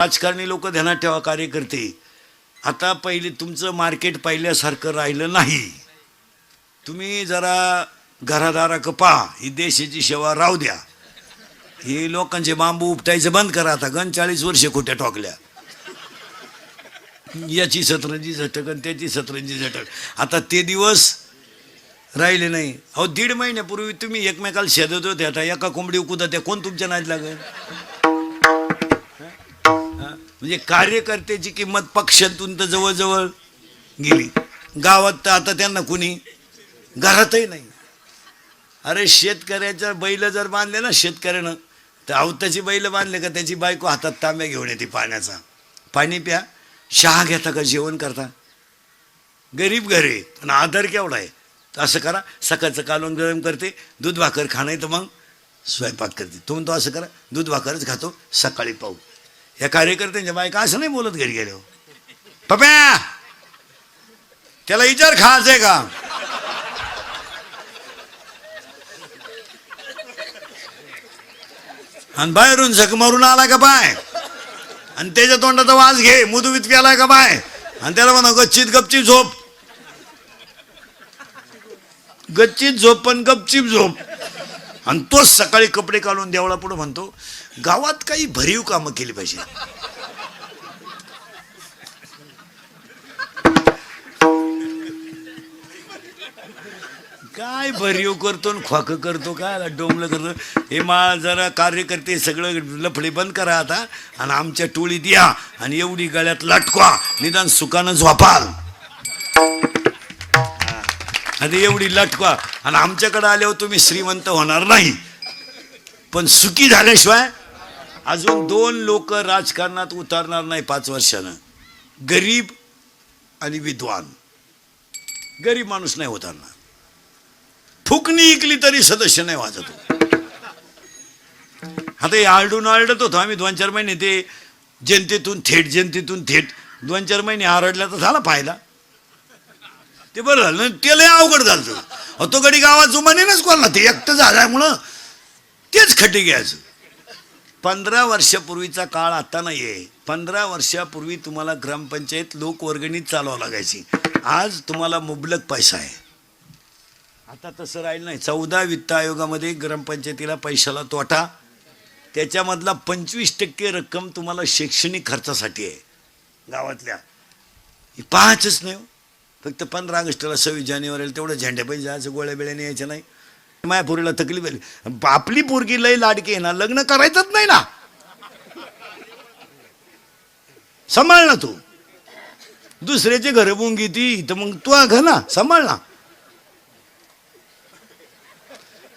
राजकारणी लोक ध्यानात ठेवा, कार्यकर्ते आता पहिले तुमचं मार्केट पहिल्यासारखं राहिलं नाही. तुम्ही जरा घरादाराक पहा, ही देशाची सेवा राहू द्या. हे लोकांचे बांबू उपटायचं बंद करा. आता 40 वर्ष खोट्या टोकल्या, याची सतरंजी झटक आणि त्याची सतरंजी झटक. आता ते दिवस राहिले नाही. अहो 1.5 महिन्यापूर्वी तुम्ही एकमेकाला शेदत होते, आता एका कोंबडी उकुदा त्या कोण तुमच्या नाद लागेल? म्हणजे कार्यकर्त्याची किंमत पक्षातून तर जवळजवळ गेली. गावात तर आता त्यांना कुणी घरातही नाही. अरे शेतकऱ्याच्या बैल जर बांधले ना शेतकऱ्यानं, तर अवताची बैल बांधले का त्याची बायको हातात तांब्या घेऊन येते पाण्याचा. पाणी प्या, चहा घेता का जेवण करता? गरीब घरे पण आधार केवढा आहे. तर असं करा, सकाळचं कालवण गरम करते, दूध भाकर खाणं तर मग स्वयंपाक करते. तुम्ही तो असं करा, दूध भाकरच खातो, सकाळी पाहू. या कार्यकर्त्यांच्या बायका असं नाही बोलत घरी गेलो, पप्या त्याला विचार खायचंय का? आणि बाहेरून झक मारून आला का बाय, आणि त्याच्या तोंडाचा वास घे, मुदुवीत प्यालाय का बाय, आणि त्याला म्हणा गच्चीत गपचीप झोप. गच्चीत झोप पण गपचीप झोप. आणि तोच सकाळी कपडे काढून देवळा पुढे म्हणतो गावात काही भरीव कामं केली पाहिजे. काय भरीव करतो ख्वाक करतो, काय डोंबलं करतो. हे मा जरा कार्यकर्ते सगळं लफडे बंद करा आता, आणि आमच्या टोळीत या आणि एवढी गळ्यात लटकवा, निदान सुखानं झोपाल. आता एवढी लटकवा, आणि आमच्याकडे आल्यावर तुम्ही श्रीमंत होणार नाही, पण सुखी झाल्याशिवाय. अजून 2 लोक राजकारणात उतरणार नाही 5 वर्षानं, गरीब आणि विद्वान. गरीब माणूस नाही उतरणार. फुकणी इकली तरी सदस्य नाही वाजत. आता हे आरडून आरडत होतो आम्ही 2-4 महिने, ते जनतेतून थेट 2-4 महिने आरडल्या तर झाला फायदा. ते बरं झालं, त्याला अवघड झालं. तो गडी गावात जुमानेच कोणला, ते एकटं झाल्यामुळं तेच खड्डे घ्यायचं. 15 वर्षापूर्वीचा काळ आता नाही आहे. 15 वर्षापूर्वी तुम्हाला ग्रामपंचायत लोकवर्गणीत चालवावं लागायची. आज तुम्हाला मुबलक पैसा आहे. आता तसं राहिलं नाही. 14 वित्त आयोगामध्ये ग्रामपंचायतीला पैशाला तोटा, त्याच्यामधला 25% रक्कम तुम्हाला शैक्षणिक खर्चासाठी आहे गावातल्या. पाहायचंच नाही. फक्त 15 ऑगस्टला 26 जानेवारीला तेवढं झेंड्या पैसे जायचं, गोळ्या बिळ्याने यायचं नाही. माया पोरीला तकलीफ आली. आपली पोरगी लय लाडकी आहे ना, लग्न करायचंच नाही ना. सांभाळ ना तू. दुसऱ्याचे घर बुंगी ती, तर मग तू घ ना, सांभाळ ना.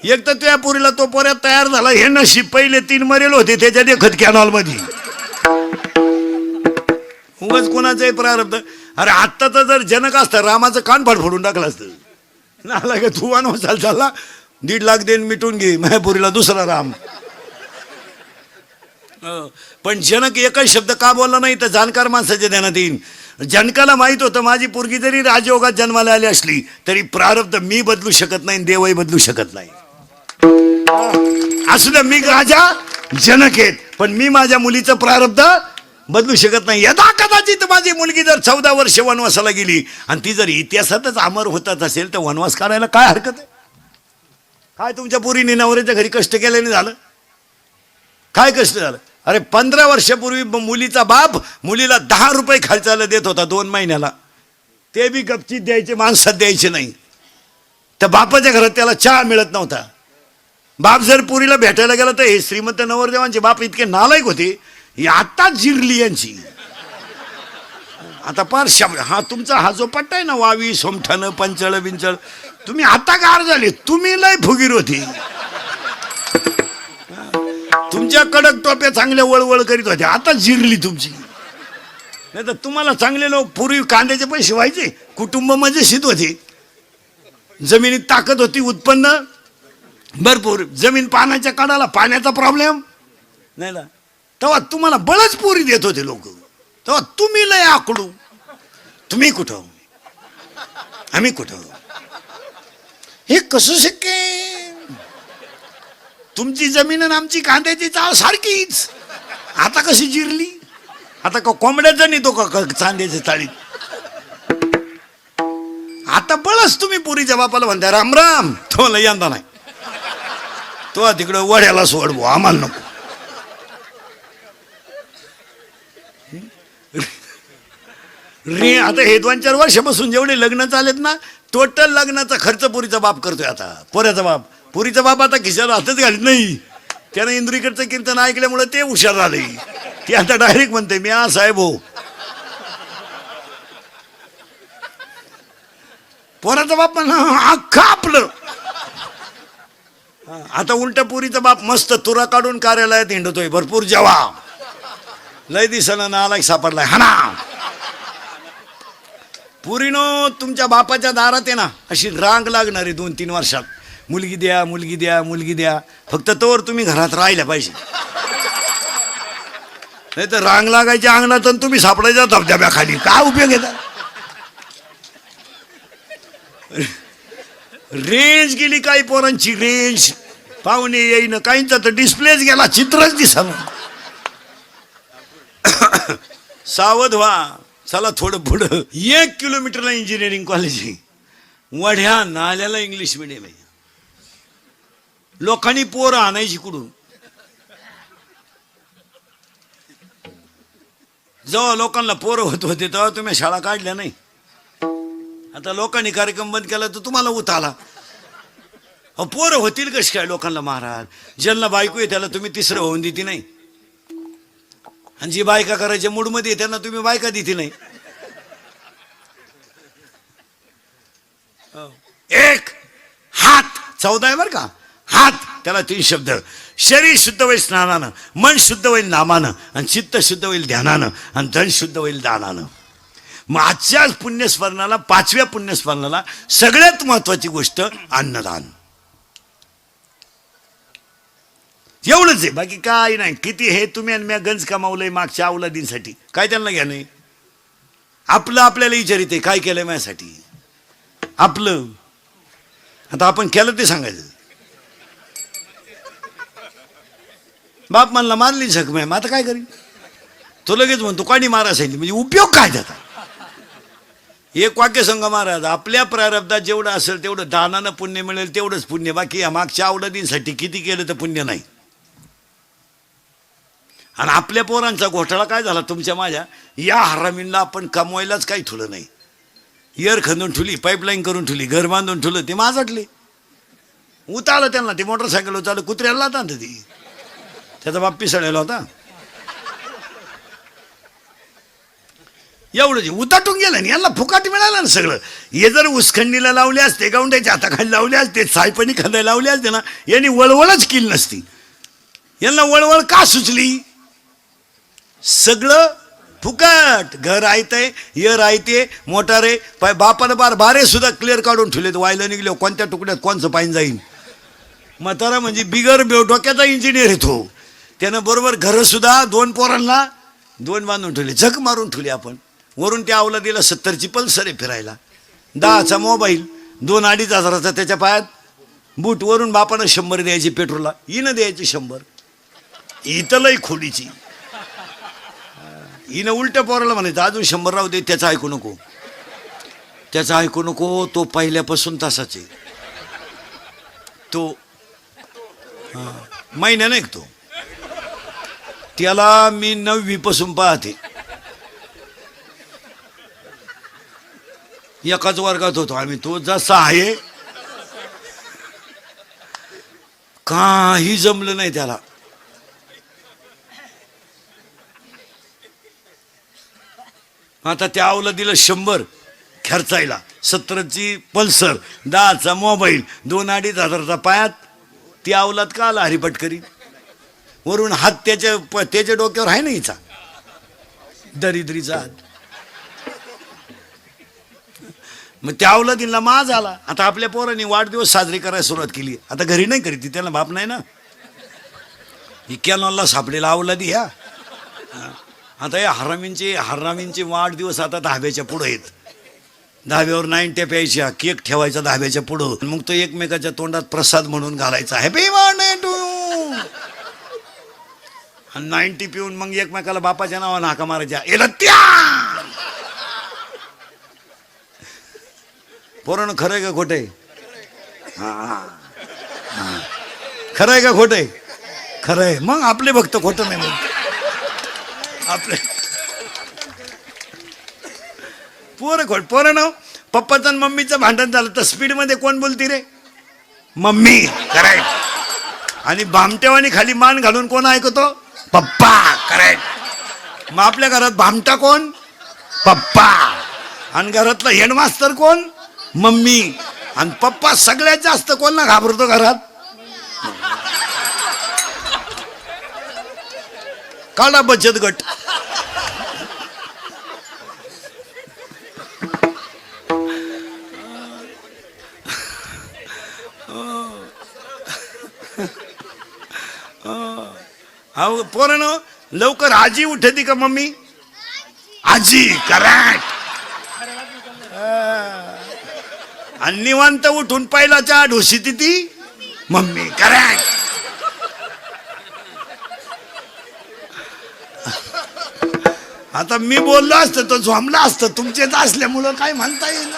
एक तर त्या पोरीला तो पोऱ्यात तयार झाला, हे नशीब पहिले 3 मरेल होते त्याच्या देखत कॅनॉल मध्ये. उगाच कोणाचंही प्रारब्ध. अरे आत्ता तर जर जनक असता रामाचं कान फोडून टाकलं असतं. नाला का तू वनवासाला चालला, 1.5 लाख देऊन मिटून घे मायापुरीला दुसरा राम. पण जनक एकच शब्द का बोलला नाही, तर जाणकार माणसाच्या ध्यानात येईन. जनकाला माहित होतं माझी पोरगी जरी राजयोगात जन्माला आली असली तरी प्रारब्ध मी बदलू शकत नाही, देवही बदलू शकत नाही. असू द्या, मी राजा जनक आहेत, पण मी माझ्या मुलीचं प्रारब्ध बदलू शकत नाही. यदा कदाचित माझी मुलगी जर 14 वर्ष वनवासाला गेली आणि ती जर इतिहासातच अमर होतच असेल, तर वनवास करायला काय हरकत आहे? काय तुमच्या पोरीने नवऱ्याच्या घरी कष्ट केल्याने झालं? काय कष्ट झालं? अरे 15 वर्षापूर्वी मुलीचा बाप मुलीला 10 रुपये खर्चाला देत होता 2 महिन्याला. ते बी गपचीत द्यायचे, माणसात द्यायचे नाही. त्या बापाच्या घरात त्याला चहा मिळत नव्हता. बाप जर पुरीला भेटायला गेला तर हे श्रीमंत नवरदेवांचे बाप इतके नालायक होते. आता जिरली यांची. आता पार हा तुमचा हा जो पट्टा आहे ना, वावी सोमठाणं पंचळ बिंचळ, तुम्ही आता गार झाले. तुम्ही लय फुगीर होती. तुमच्या कडक टोप्या चांगल्या वळवळ करीत होत्या, आता जिरली तुमची. नाही तर तुम्हाला चांगले लोक पूर्वी कांद्याचे पैसे व्हायचे, कुटुंब मजेशीर होते, जमिनीत ताकद होती, उत्पन्न भरपूर. जमीन पाण्याच्या काढाला पाण्याचा प्रॉब्लेम नाही ना, तेव्हा तुम्हाला बळच पोरी देत होते लोक. तेव्हा तुम्ही लय आकडू. तुम्ही कुठं, आम्ही कुठं, हे कसं शक्य? तुमची जमीन आणि आमची कांद्याची चाळ सारखीच, आता कशी जिरली? आता का कोंबड्याचा नाही तो का चांद्याच्या चाळीत. आता बळच तुम्ही पुरीच्या बापाला म्हणता राम राम, तो मला यंदा नाही, तो तिकडं वड्याला सोड भाऊ, आम्हाला नको. रे आता हे 2-4 वर्षापासून जेवढे लग्न चालेत ना, टोटल लग्नाचा खर्च पुरीचा बाप करतोय. आता पोऱ्याचा बाप, पुरीचा बाप आता खिशाला हातच घालत नाही. त्यानं इंद्रिकडचं कीर्तन ऐकल्यामुळे ते हुशार झाले. ते आता डायरेक्ट म्हणते मी हा साहेब हो. पोराचा बाप म्हणा अख्खा आपलं. आता उलट पुरीचा बाप मस्त तुरा काढून कार्यालयात हिंडतोय, भरपूर जेवा, लय दिसना नालायक सापडलाय हाना. पुरीनो तुमच्या बापाच्या दारात आहे ना अशी रांग लागणार आहे 2-3 वर्षात, मुलगी द्या मुलगी द्या मुलगी द्या. फक्त तोवर तुम्ही घरात राहिल्या पाहिजे, नाही तर रांग लागायच्या अंगणात आणि तुम्ही सापडायच्या धबधब्याखाली. काय उपयोग आहे? रेंज गेली काही पोरांची, रेंज पाहुणे येईन, काहींचा तर डिस्प्लेच गेला, चित्रच दिसलं. सावध व्हा. चला थोडं पुढं 1 किलोमीटरला इंजिनिअरिंग कॉलेज आहे, वढ्या नाल्याला इंग्लिश मिडियम आहे. लोकांनी पोरं आणायची कुठून? जेव्हा लोकांना पोरं होत होते तेव्हा तुम्ही शाळा काढल्या नाही. आता लोकांनी कार्यक्रम बंद केला तर तुम्हाला उत आला. पोरं होतील कशी काय लोकांना महाराज? ज्यांना बायको आहे त्याला तुम्ही तिसरं होऊन देते नाही, आणि जी बायका करायच्या मूडमध्ये त्यांना तुम्ही बायका देते नाही. एक हात 14 आहे बरं का, हात त्याला 3 शब्द. शरीर शुद्ध होईल स्नानानं, मन शुद्ध होईल नामानं, आणि चित्त शुद्ध होईल ध्यानानं, आणि धन शुद्ध होईल दानानं. मग आजच्या पुण्यस्मरणाला, 5व्या पुण्यस्मरणाला सगळ्यात महत्वाची गोष्ट अन्नदान. एवढंच आहे, बाकी काय नाही. किती हे तुम्ही आणि मी गंज कमावलंय मागच्या अवलादींसाठी, काय त्यांना घ्या नाही. आपलं आपल्याला विचारित आहे काय केलंय माझ्यासाठी आपलं. आता आपण केलं ते सांगायचं. बाप म्हणला मारली जखम आहे, मग आता काय करीन? तो लगेच म्हणतो काणी मारा सांगितली, म्हणजे उपयोग काय त्याचा? एक वाक्य सांगा महाराज, आपल्या प्रारब्धात जेवढं असेल तेवढं दानानं पुण्य मिळेल, तेवढंच पुण्य. बाकी या मागच्या अवलादींसाठी किती केलं तर पुण्य नाही. आणि आपल्या पोरांचा घोटाळा काय झाला तुमच्या माझ्या या हरामींना? आपण कमवायलाच काही ठुलं नाही. इयर खंदून ठुली, पाईपलाईन करून ठुली, घर बांधून ठुलं, ते माझटले. उतारलं त्यांना, ते मोटरसायकल उतारलं, कुत्र्याला होता ना ती, त्याचा बाप पिसळलेला होता. एवढं उताटून गेलं ना, यांना फुकाट मिळालं ना सगळं. हे जर उसखंडीला लावले असते, गावंड्याच्या हाताखाली लावले असते, सायपणी खांदायला लावले असते ना, यांनी वळवळच केली नसती. यांना वळवळ का सुचली? सगळं फुकट. घर आयतंय, इयर आयते, मोटार आहे, बापानं बारे सुद्धा क्लिअर काढून ठेवलेत. व्हायला निघले कोणत्या तुकड्यात कोणचं पाईन जाईल. म्हातारा म्हणजे बिगर डोक्याचा इंजिनियर येतो, त्यानं बरोबर घरं सुद्धा 2 पोरांना 2 बांधून ठेवले, झक मारून ठेवले. आपण वरून त्या अवलादीला 70ची पल्सर आहे फिरायला, 10चा मोबाईल, 2-2.5 हजाराचा त्याच्या पायात बूट. वरून बापानं 100 द्यायची पेट्रोलला, हिनं द्यायची 100. इथं लई खोलीची. हिनं उलट पोराला म्हणायचं अजून 100 राहू दे, त्याचं ऐकू नको, त्याचं ऐकू नको. तो पहिल्यापासून तसाच आहे. तो महिन्यानं ऐकतो. त्याला मी 9वी पासून पाहते, एकाच वर्गात होतो आम्ही. तो जसा आहे काही जमलं नाही त्याला. आता त्या अवलादीला 100 खर्चायला, 70ची पल्सर, 10चा मोबाईल, 2-2.5 हजाराचा पायात. ती अवलाद का आला हरिपट करी. वरून हात त्याच्या डोक्यावर आहे ना हिचा, दरिद्रीचा हात. मग त्या अवलादीला माज आला. आता आपल्या पोरांनी वाढदिवस साजरे करायला सुरुवात केली. आता घरी नाही करीत, त्याला बाप नाही ना. ही कॅनॉलला सापडेला अवलादी ह्या. आता या हरामींचे वाढदिवस आता धाब्याच्या पुढं आहेत. धाब्यावर 90 प्यायच्या, केक ठेवायचा धाब्याच्या पुढं, मग तो एकमेकाच्या तोंडात प्रसाद म्हणून घालायचा, हॅपी बर्थडे टू. आणि 90 पिऊन मग एकमेकाला बापाच्या नावानं हाका मारायच्या एला त्या पोरानं खरंय का खोटंय? खरंय का खोटंय? खरंय. मग आपले भक्त खोटं नाही म्हणते आपले पोरानं पप्पाचं आणि मम्मीचं भांडण झालं तर स्पीड मध्ये कोण बोलती रे? मम्मी. करेक्ट. आणि भामटेवानी खाली मान घालून कोण ऐकतो? पप्पा. करेक्ट. मग आपल्या घरात भामटा कोण? पप्पा. आणि घरातला हेडमास्तर कोण? मम्मी. आणि पप्पा सगळ्यात जास्त कोणला घाबरतो घरात? काढा बचत गट. अहो पोरानं लवकर आजी उठती का मम्मी? आजी. करेक्ट. आणि निवांत उठून पहिला चहा ढोशीती ती मम्मी. करेक्ट. आता मी बोललो असतं तो झोंबला असतं तुमचेच असल्यामुळं काय म्हणता येईल.